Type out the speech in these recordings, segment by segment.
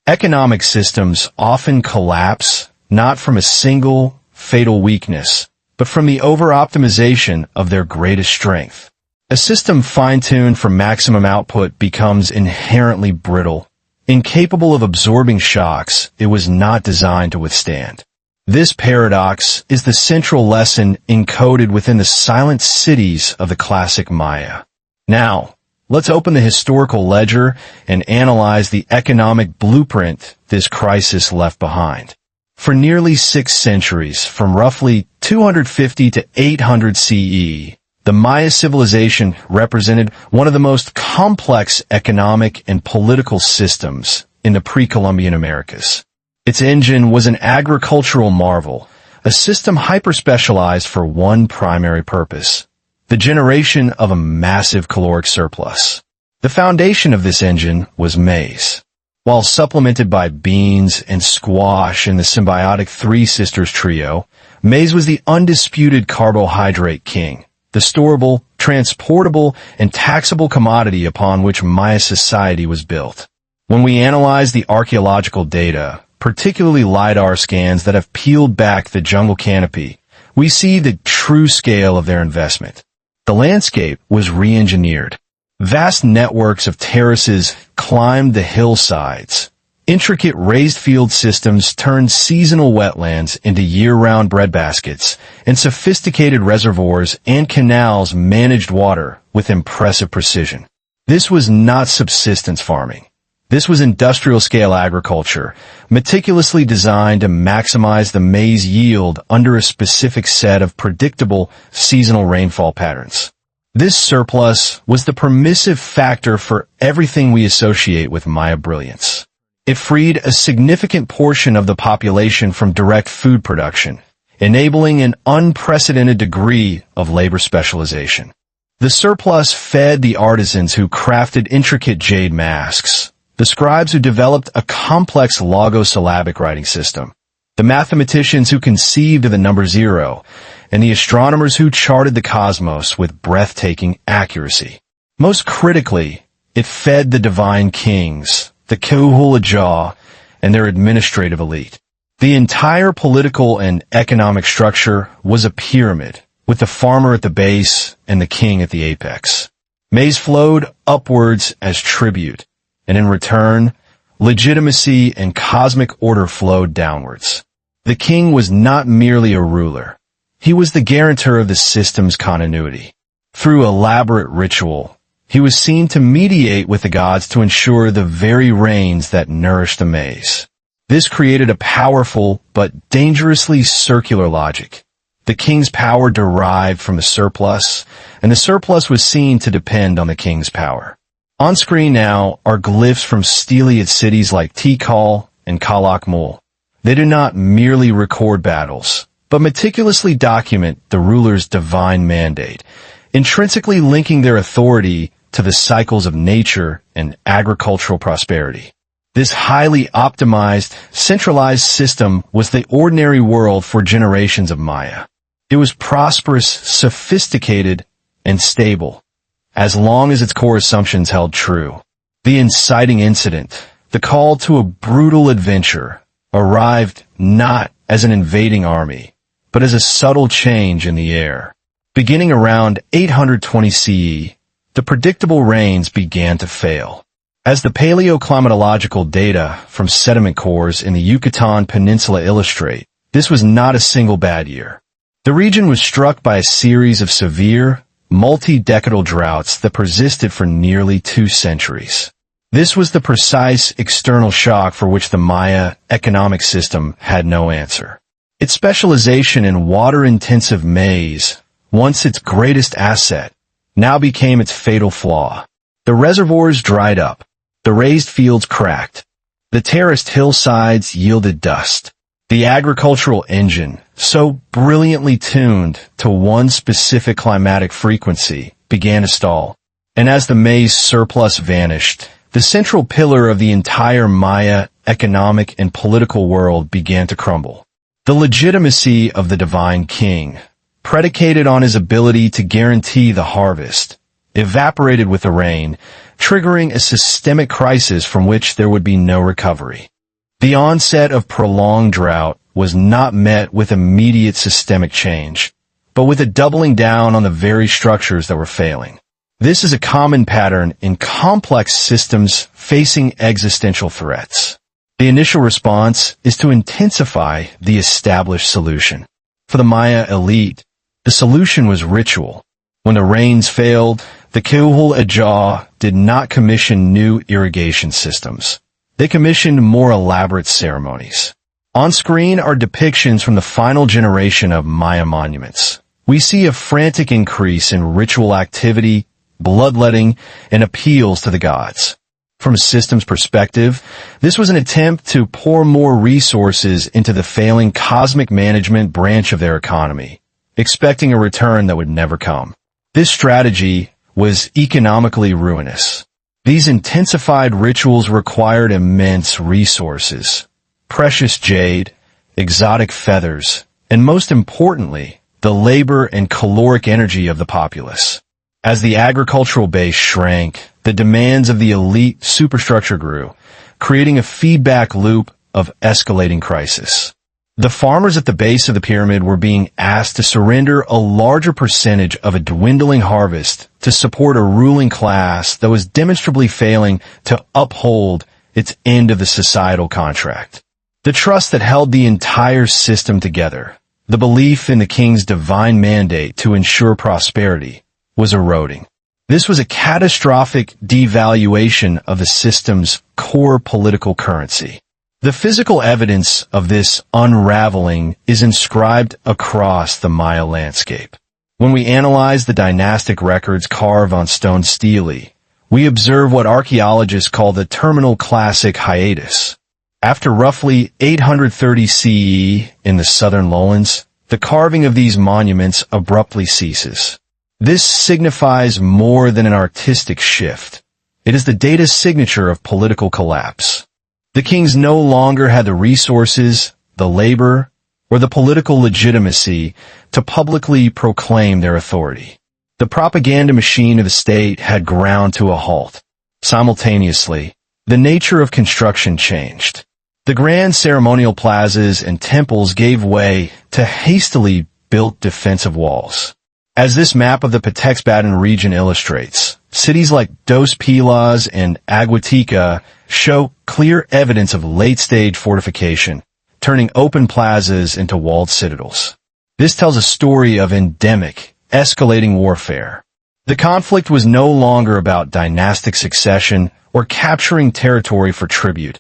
Economic systems often collapse not from a single, fatal weakness, but from the over-optimization of their greatest strength. A system fine-tuned for maximum output becomes inherently brittle, incapable of absorbing shocks it was not designed to withstand. This paradox is the central lesson encoded within the silent cities of the classic Maya. Now, let's open the historical ledger and analyze the economic blueprint this crisis left behind. For nearly 6 centuries, from roughly 250 to 800 CE, the Maya civilization represented one of the most complex economic and political systems in the pre-Columbian Americas. Its engine was an agricultural marvel, a system hyper-specialized for one primary purpose: the generation of a massive caloric surplus. The foundation of this engine was maize. While supplemented by beans and squash in the symbiotic Three Sisters trio, maize was the undisputed carbohydrate king, the storable, transportable, and taxable commodity upon which Maya society was built. When we analyze the archaeological data, particularly LiDAR scans that have peeled back the jungle canopy, we see the true scale of their investment. The landscape was re-engineered. Vast networks of terraces climbed the hillsides. Intricate raised field systems turned seasonal wetlands into year-round breadbaskets, and sophisticated reservoirs and canals managed water with impressive precision. This was not subsistence farming. This was industrial-scale agriculture, meticulously designed to maximize the maize yield under a specific set of predictable seasonal rainfall patterns. This surplus was the permissive factor for everything we associate with Maya brilliance. It freed a significant portion of the population from direct food production, enabling an unprecedented degree of labor specialization. The surplus fed the artisans who crafted intricate jade masks, the scribes who developed a complex logosyllabic writing system, the mathematicians who conceived of the number 0, and the astronomers who charted the cosmos with breathtaking accuracy. Most critically, it fed the divine kings, the Kuhulajaw, and their administrative elite. The entire political and economic structure was a pyramid, with the farmer at the base and the king at the apex. Maize flowed upwards as tribute, and in return, legitimacy and cosmic order flowed downwards. The king was not merely a ruler. He was the guarantor of the system's continuity. Through elaborate ritual, he was seen to mediate with the gods to ensure the very rains that nourished the maize. This created a powerful but dangerously circular logic. The king's power derived from the surplus, and the surplus was seen to depend on the king's power. On screen now are glyphs from Steliot cities like Tikal and Kalakmul. They do not merely record battles, but meticulously document the ruler's divine mandate, intrinsically linking their authority to the cycles of nature and agricultural prosperity. This highly optimized, centralized system was the ordinary world for generations of Maya. It was prosperous, sophisticated, and stable, as long as its core assumptions held true. The inciting incident, the call to a brutal adventure, arrived not as an invading army, but as a subtle change in the air. Beginning around 820 CE, the predictable rains began to fail. As the paleoclimatological data from sediment cores in the Yucatan Peninsula illustrate, this was not a single bad year. The region was struck by a series of severe, multi-decadal droughts that persisted for nearly 2 centuries. This was the precise external shock for which the Maya economic system had no answer. Its specialization in water-intensive maize, once its greatest asset, now became its fatal flaw. The reservoirs dried up. The raised fields cracked. The terraced hillsides yielded dust. The agricultural engine, so brilliantly tuned to one specific climatic frequency, began to stall. And as the maize surplus vanished, the central pillar of the entire Maya economic and political world began to crumble. The legitimacy of the divine king, predicated on his ability to guarantee the harvest, evaporated with the rain, triggering a systemic crisis from which there would be no recovery. The onset of prolonged drought was not met with immediate systemic change, but with a doubling down on the very structures that were failing. This is a common pattern in complex systems facing existential threats. The initial response is to intensify the established solution. For the Maya elite, the solution was ritual. When the rains failed, the Kuhul Ajah did not commission new irrigation systems. They commissioned more elaborate ceremonies. On screen are depictions from the final generation of Maya monuments. We see a frantic increase in ritual activity, bloodletting, and appeals to the gods. From a systems perspective, this was an attempt to pour more resources into the failing cosmic management branch of their economy, expecting a return that would never come. This strategy was economically ruinous. These intensified rituals required immense resources, precious jade, exotic feathers, and most importantly, the labor and caloric energy of the populace. As the agricultural base shrank, the demands of the elite superstructure grew, creating a feedback loop of escalating crisis. The farmers at the base of the pyramid were being asked to surrender a larger percentage of a dwindling harvest to support a ruling class that was demonstrably failing to uphold its end of the societal contract. The trust that held the entire system together, the belief in the king's divine mandate to ensure prosperity, was eroding. This was a catastrophic devaluation of the system's core political currency. The physical evidence of this unraveling is inscribed across the Maya landscape. When we analyze the dynastic records carved on stone stele, we observe what archaeologists call the terminal classic hiatus. After roughly 830 CE in the southern lowlands, the carving of these monuments abruptly ceases. This signifies more than an artistic shift. It is the data signature of political collapse. The kings no longer had the resources, the labor, or the political legitimacy to publicly proclaim their authority. The propaganda machine of the state had ground to a halt. Simultaneously, the nature of construction changed. The grand ceremonial plazas and temples gave way to hastily built defensive walls. As this map of the Patexbadan region illustrates, cities like Dos Pilas and Aguatica show clear evidence of late-stage fortification, turning open plazas into walled citadels. This tells a story of endemic, escalating warfare. The conflict was no longer about dynastic succession or capturing territory for tribute.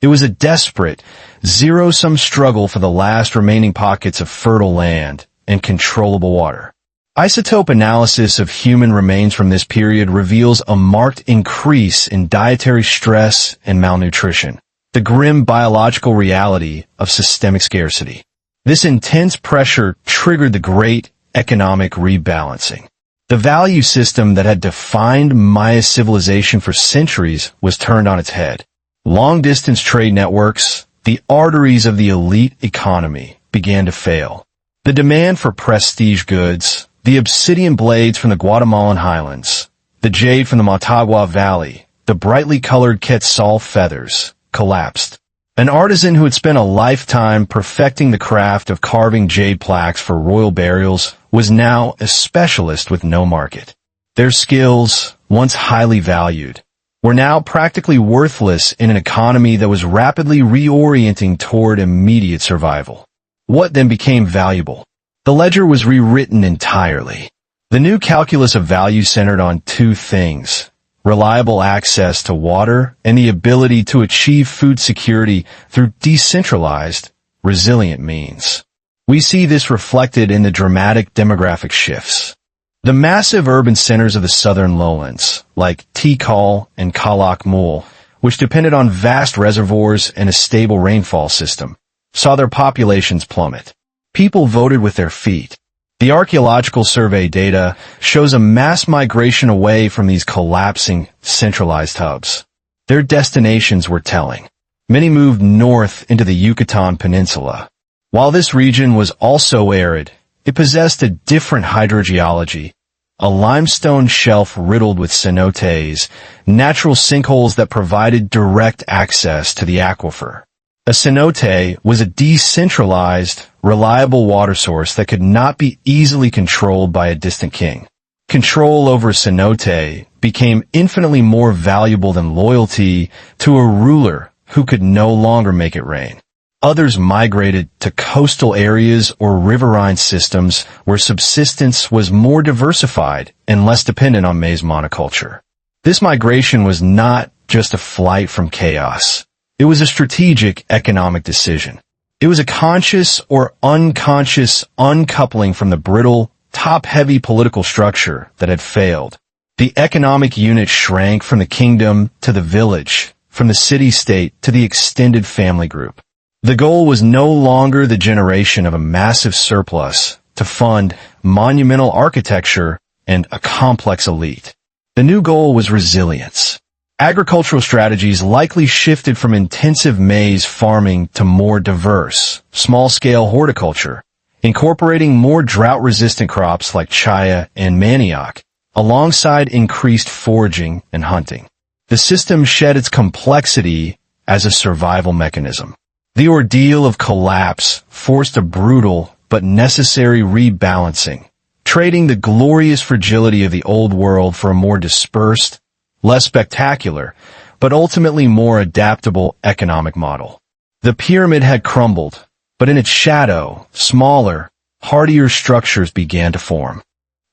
It was a desperate, zero-sum struggle for the last remaining pockets of fertile land and controllable water. Isotope analysis of human remains from this period reveals a marked increase in dietary stress and malnutrition, the grim biological reality of systemic scarcity. This intense pressure triggered the great economic rebalancing. The value system that had defined Maya civilization for centuries was turned on its head. Long-distance trade networks, the arteries of the elite economy, began to fail. The demand for prestige goods, the obsidian blades from the Guatemalan highlands, the jade from the Motagua Valley, the brightly colored Quetzal feathers, collapsed. An artisan who had spent a lifetime perfecting the craft of carving jade plaques for royal burials was now a specialist with no market. Their skills, once highly valued, were now practically worthless in an economy that was rapidly reorienting toward immediate survival. What then became valuable? The ledger was rewritten entirely. The new calculus of value centered on two things: reliable access to water and the ability to achieve food security through decentralized, resilient means. We see this reflected in the dramatic demographic shifts. The massive urban centers of the southern lowlands, like Tikal and Calakmul, which depended on vast reservoirs and a stable rainfall system, saw their populations plummet. People voted with their feet. The archaeological survey data shows a mass migration away from these collapsing, centralized hubs. Their destinations were telling. Many moved north into the Yucatan Peninsula. While this region was also arid, it possessed a different hydrogeology, a limestone shelf riddled with cenotes, natural sinkholes that provided direct access to the aquifer. A cenote was a decentralized, reliable water source that could not be easily controlled by a distant king. Control over a cenote became infinitely more valuable than loyalty to a ruler who could no longer make it rain. Others migrated to coastal areas or riverine systems where subsistence was more diversified and less dependent on maize monoculture. This migration was not just a flight from chaos. It was a strategic economic decision. It was a conscious or unconscious uncoupling from the brittle, top-heavy political structure that had failed. The economic unit shrank from the kingdom to the village, from the city-state to the extended family group. The goal was no longer the generation of a massive surplus to fund monumental architecture and a complex elite. The new goal was resilience. Agricultural strategies likely shifted from intensive maize farming to more diverse, small-scale horticulture, incorporating more drought-resistant crops like chaya and manioc, alongside increased foraging and hunting. The system shed its complexity as a survival mechanism. The ordeal of collapse forced a brutal but necessary rebalancing, trading the glorious fragility of the old world for a more dispersed, less spectacular, but ultimately more adaptable economic model. The pyramid had crumbled, but in its shadow, smaller, hardier structures began to form.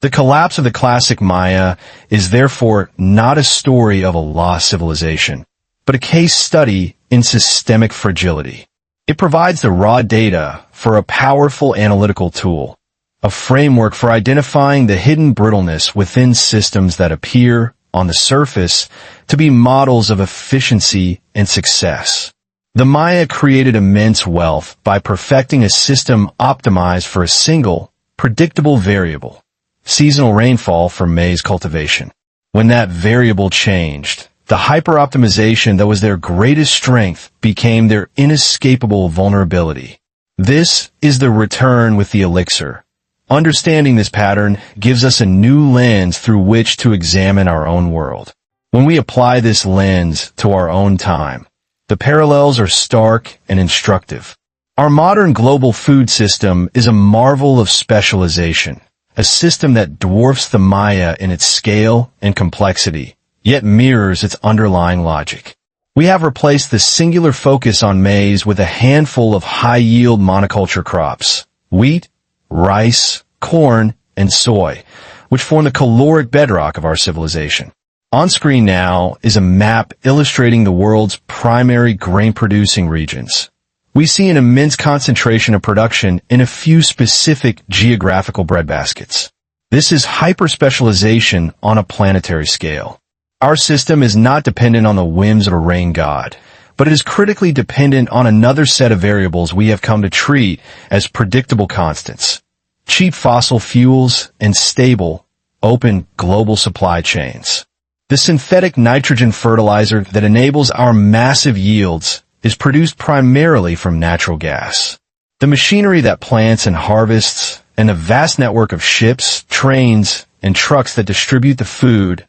The collapse of the classic Maya is therefore not a story of a lost civilization, but a case study in systemic fragility. It provides the raw data for a powerful analytical tool, a framework for identifying the hidden brittleness within systems that appear, on the surface, to be models of efficiency and success. The Maya created immense wealth by perfecting a system optimized for a single, predictable variable, seasonal rainfall for maize cultivation. When that variable changed, the hyper-optimization that was their greatest strength became their inescapable vulnerability. This is the return with the elixir. Understanding this pattern gives us a new lens through which to examine our own world. When we apply this lens to our own time, the parallels are stark and instructive. Our modern global food system is a marvel of specialization, a system that dwarfs the Maya in its scale and complexity, yet mirrors its underlying logic. We have replaced the singular focus on maize with a handful of high-yield monoculture crops: wheat, rice, corn, and soy, which form the caloric bedrock of our civilization. On screen now is a map illustrating the world's primary grain-producing regions. We see an immense concentration of production in a few specific geographical breadbaskets. This is hyper-specialization on a planetary scale. Our system is not dependent on the whims of a rain god, but it is critically dependent on another set of variables we have come to treat as predictable constants: cheap fossil fuels and stable, open global supply chains. The synthetic nitrogen fertilizer that enables our massive yields is produced primarily from natural gas. The machinery that plants and harvests, and the vast network of ships, trains, and trucks that distribute the food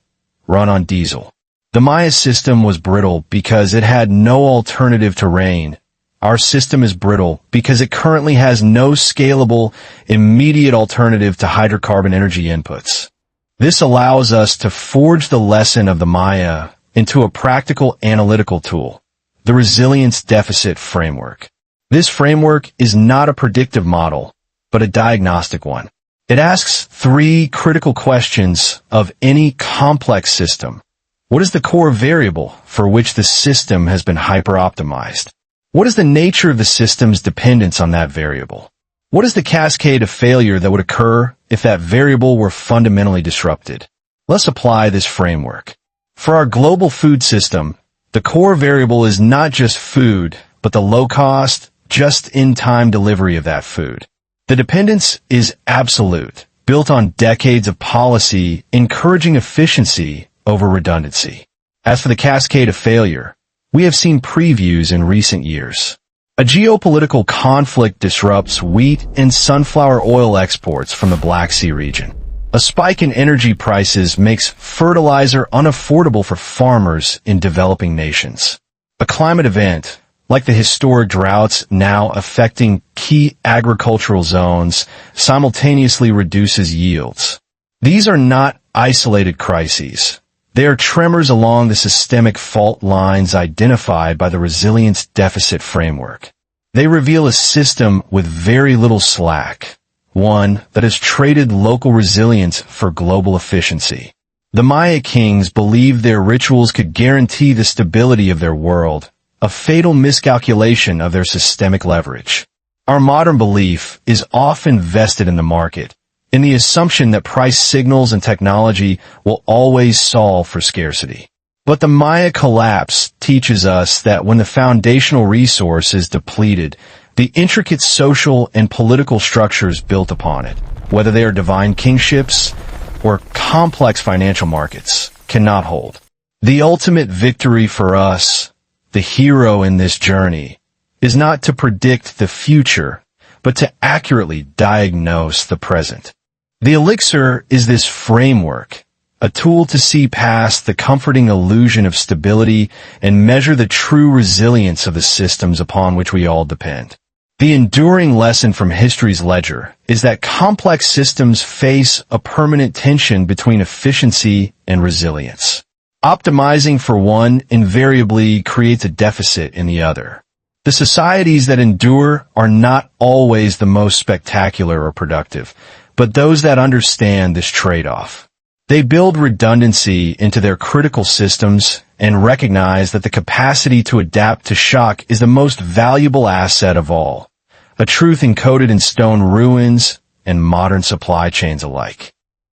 run on diesel. The Maya system was brittle because it had no alternative to rain. Our system is brittle because it currently has no scalable, immediate alternative to hydrocarbon energy inputs. This allows us to forge the lesson of the Maya into a practical analytical tool, the resilience deficit framework. This framework is not a predictive model, but a diagnostic one. It asks three critical questions of any complex system. What is the core variable for which the system has been hyper-optimized? What is the nature of the system's dependence on that variable? What is the cascade of failure that would occur if that variable were fundamentally disrupted? Let's apply this framework. For our global food system, the core variable is not just food, but the low-cost, just-in-time delivery of that food. The dependence is absolute, built on decades of policy encouraging efficiency over redundancy. As for the cascade of failure, we have seen previews in recent years. A geopolitical conflict disrupts wheat and sunflower oil exports from the Black Sea region. A spike in energy prices makes fertilizer unaffordable for farmers in developing nations. A climate event, like the historic droughts now affecting key agricultural zones, simultaneously reduces yields. These are not isolated crises. They are tremors along the systemic fault lines identified by the resilience deficit framework. They reveal a system with very little slack, one that has traded local resilience for global efficiency. The Maya kings believed their rituals could guarantee the stability of their world, a fatal miscalculation of their systemic leverage. Our modern belief is often vested in the market, in the assumption that price signals and technology will always solve for scarcity. But the Maya collapse teaches us that when the foundational resource is depleted, the intricate social and political structures built upon it, whether they are divine kingships or complex financial markets, cannot hold. The ultimate victory for us, the hero in this journey, is not to predict the future, but to accurately diagnose the present. The elixir is this framework, a tool to see past the comforting illusion of stability and measure the true resilience of the systems upon which we all depend. The enduring lesson from history's ledger is that complex systems face a permanent tension between efficiency and resilience. Optimizing for one invariably creates a deficit in the other. The societies that endure are not always the most spectacular or productive, but those that understand this trade-off. They build redundancy into their critical systems and recognize that the capacity to adapt to shock is the most valuable asset of all, a truth encoded in stone ruins and modern supply chains alike.